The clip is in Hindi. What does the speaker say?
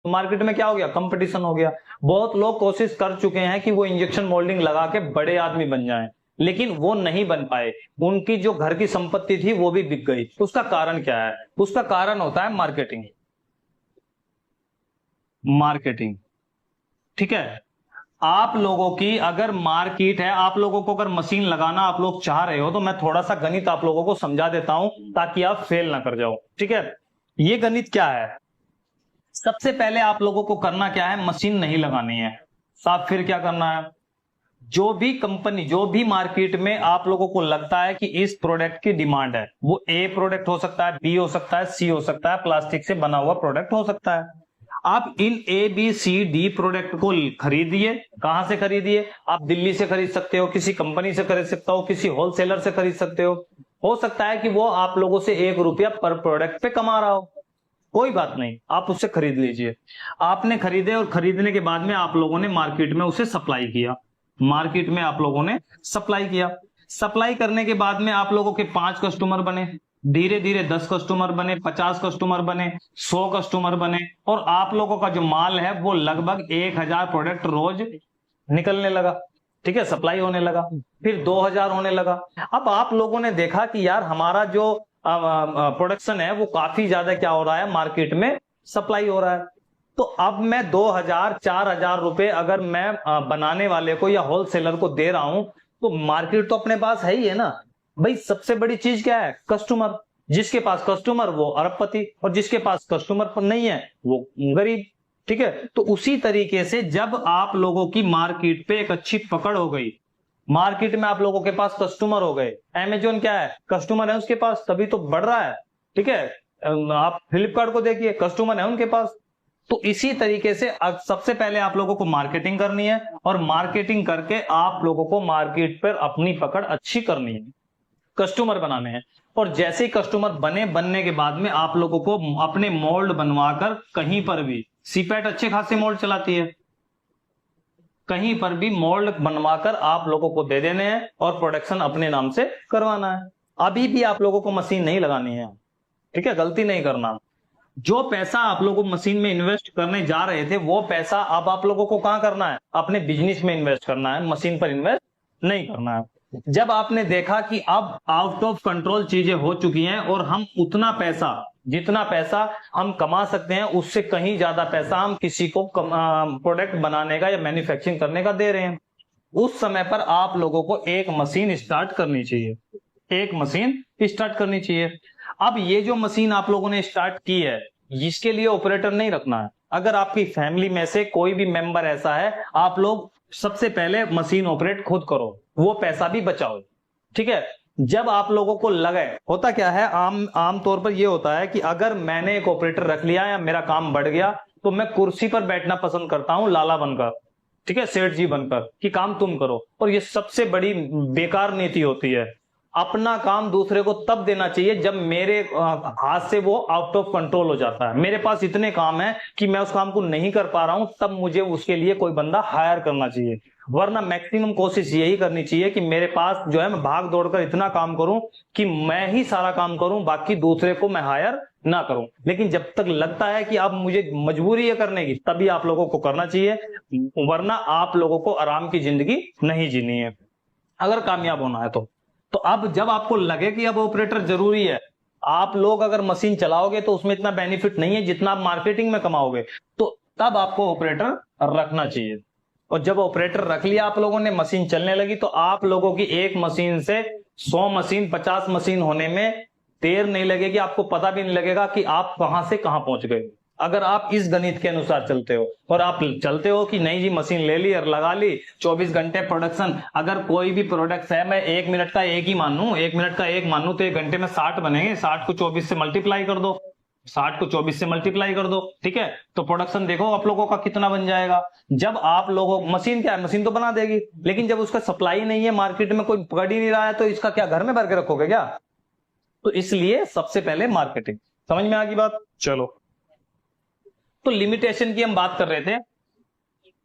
तो मार्केट में क्या हो गया, कंपटीशन हो गया। बहुत लोग कोशिश कर चुके हैं कि वो इंजेक्शन मोल्डिंग लगा के बड़े आदमी बन जाएं, लेकिन वो नहीं बन पाए। उनकी जो घर की संपत्ति थी वो भी बिक गई। उसका कारण क्या है? उसका कारण होता है मार्केटिंग। मार्केटिंग, ठीक है। आप लोगों की अगर मार्केट है, आप लोगों को अगर मशीन लगाना आप लोग चाह रहे हो, तो मैं थोड़ा सा गणित आप लोगों को समझा देता हूं ताकि आप फेल ना कर जाओ, ठीक है। ये गणित क्या है? सबसे पहले आप लोगों को करना क्या है, मशीन नहीं लगानी है। साफ फिर क्या करना है, जो भी कंपनी, जो भी मार्केट में आप लोगों को लगता है कि इस प्रोडक्ट की डिमांड है, वो ए प्रोडक्ट हो सकता है, बी हो सकता है, सी हो सकता है, प्लास्टिक से बना हुआ प्रोडक्ट हो सकता है। आप इन A B C D product को खरीदिए। कहां से खरीदिए? आप दिल्ली से खरीद सकते हो, किसी कंपनी से खरीद सकते हो, किसी होलसेलर से खरीद सकते हो सकता है कि वो आप लोगों से 1 रुपया पर प्रोडक्ट पे कमा रहा हो, कोई बात नहीं, आप उससे खरीद लीजिए। आपने खरीदे और खरीदने के बाद में आप लोगों ने मार्केट में उसे सप्लाई किया। मार्केट में आप लोगों ने सप्लाई किया। सप्लाई करने के बाद में आप लोगों के 5 कस्टमर बने, धीरे धीरे 10 कस्टमर बने, 50 कस्टमर बने, 100 कस्टमर बने, और आप लोगों का जो माल है वो लगभग 1000 प्रोडक्ट रोज निकलने लगा, ठीक है, सप्लाई होने लगा। फिर 2000 होने लगा। अब आप लोगों ने देखा कि यार हमारा जो प्रोडक्शन है वो काफी ज्यादा क्या हो रहा है, मार्केट में सप्लाई हो रहा है। तो अब मैं 2000 4000 रुपए अगर मैं बनाने वाले को या होलसेलर को दे रहा हूं, तो मार्केट तो अपने पास है ही है ना भाई। सबसे बड़ी चीज क्या है? कस्टमर। जिसके पास कस्टमर वो अरबपति, और जिसके पास कस्टमर नहीं है वो गरीब, ठीक है। तो उसी तरीके से जब आप लोगों की मार्केट पे एक अच्छी पकड़ हो गई, मार्केट में आप लोगों के पास कस्टमर हो गए, अमेजोन क्या है, कस्टमर है उसके पास, तभी तो बढ़ रहा है, ठीक है। आप फ्लिपकार्ट को देखिए, कस्टमर है उनके पास। तो इसी तरीके से सबसे पहले आप लोगों को मार्केटिंग करनी है, और मार्केटिंग करके आप लोगों को मार्केट पर अपनी पकड़ अच्छी करनी है, कस्टमर बनाने हैं। और जैसे ही कस्टमर बनने के बाद में आप लोगों को अपने मोल्ड बनवाकर, कहीं पर भी सीपैट अच्छे खासे मोल्ड चलाती है, कहीं पर भी मोल्ड बनवाकर आप लोगों को दे देने हैं और प्रोडक्शन अपने नाम से करवाना है। अभी भी आप लोगों को मशीन नहीं लगानी है, ठीक है, गलती नहीं करना। जो पैसा आप लोगों को मशीन में इन्वेस्ट करने जा रहे थे, वो पैसा अब आप लोगों को कहां करना है? अपने बिजनेस में इन्वेस्ट करना है, मशीन पर इन्वेस्ट नहीं करना है। जब आपने देखा कि अब आउट ऑफ कंट्रोल चीजें हो चुकी हैं और हम उतना पैसा, जितना पैसा हम कमा सकते हैं उससे कहीं ज्यादा पैसा हम किसी को प्रोडक्ट बनाने का या मैन्युफैक्चरिंग करने का दे रहे हैं, उस समय पर आप लोगों को एक मशीन स्टार्ट करनी चाहिए, एक मशीन स्टार्ट करनी चाहिए। अब ये जो मशीन आप लोगों ने स्टार्ट की है, इसके लिए ऑपरेटर नहीं रखना है। अगर आपकी फैमिली में से कोई भी मेंबर ऐसा है, आप लोग सबसे पहले मशीन ऑपरेट खुद करो, वो पैसा भी बचाओ, ठीक है। जब आप लोगों को लगे, होता क्या है, आम तौर पर ये होता है कि अगर मैंने एक ऑपरेटर रख लिया या मेरा काम बढ़ गया, तो मैं कुर्सी पर बैठना पसंद करता हूं, लाला बनकर, ठीक है, सेठ जी बनकर, कि काम तुम करो। और ये सबसे बड़ी बेकार नीति होती है। अपना काम दूसरे को तब देना चाहिए जब मेरे हाथ से वो आउट ऑफ कंट्रोल हो जाता है, मेरे पास इतने काम है कि मैं उस काम को नहीं कर पा रहा हूं, तब मुझे उसके लिए कोई बंदा हायर करना चाहिए। वरना मैक्सिमम कोशिश यही करनी चाहिए कि मेरे पास जो है, मैं भाग दौड़कर इतना काम करूं कि मैं ही सारा काम करूं, बाकी दूसरे को मैं हायर ना करूं। लेकिन जब तक लगता है कि अब मुझे मजबूरी है करने की, तभी आप लोगों को करना चाहिए, वरना आप लोगों को आराम की जिंदगी नहीं जीनी है अगर कामयाब होना है तो अब जब आपको लगे कि अब ऑपरेटर जरूरी है, आप लोग अगर मशीन चलाओगे तो उसमें इतना बेनिफिट नहीं है जितना आप मार्केटिंग में कमाओगे, तो तब आपको ऑपरेटर रखना चाहिए। और जब ऑपरेटर रख लिया आप लोगों ने, मशीन चलने लगी, तो आप लोगों की एक मशीन से 100 मशीन 50 मशीन होने में देर नहीं लगेगी, आपको पता भी नहीं लगेगा कि आप कहां से कहां पहुंच गए। अगर आप इस गणित के अनुसार चलते हो, और आप चलते हो कि नहीं जी मशीन ले ली और लगा ली, 24 घंटे प्रोडक्शन, अगर कोई भी प्रोडक्ट है, मैं 1 मिनट का एक ही मानूं, 1 मिनट का एक मानूं, तो 1 घंटे में 60 बनेंगे, 60 को 24 से मल्टीप्लाई कर दो, 60 को 24 से मल्टीप्लाई कर दो, ठीक है। तो प्रोडक्शन देखो आप लोगों का कितना बन जाएगा। जब आप लोगों, मशीन क्या है, मशीन तो बना देगी, लेकिन जब उसका सप्लाई नहीं है, मार्केट में कोई पकड़ ही नहीं रहा है, तो इसका क्या घर में भर के रखोगे क्या? तो इसलिए सबसे पहले मार्केटिंग। समझ में आ गई बात? चलो, तो लिमिटेशन की हम बात कर रहे थे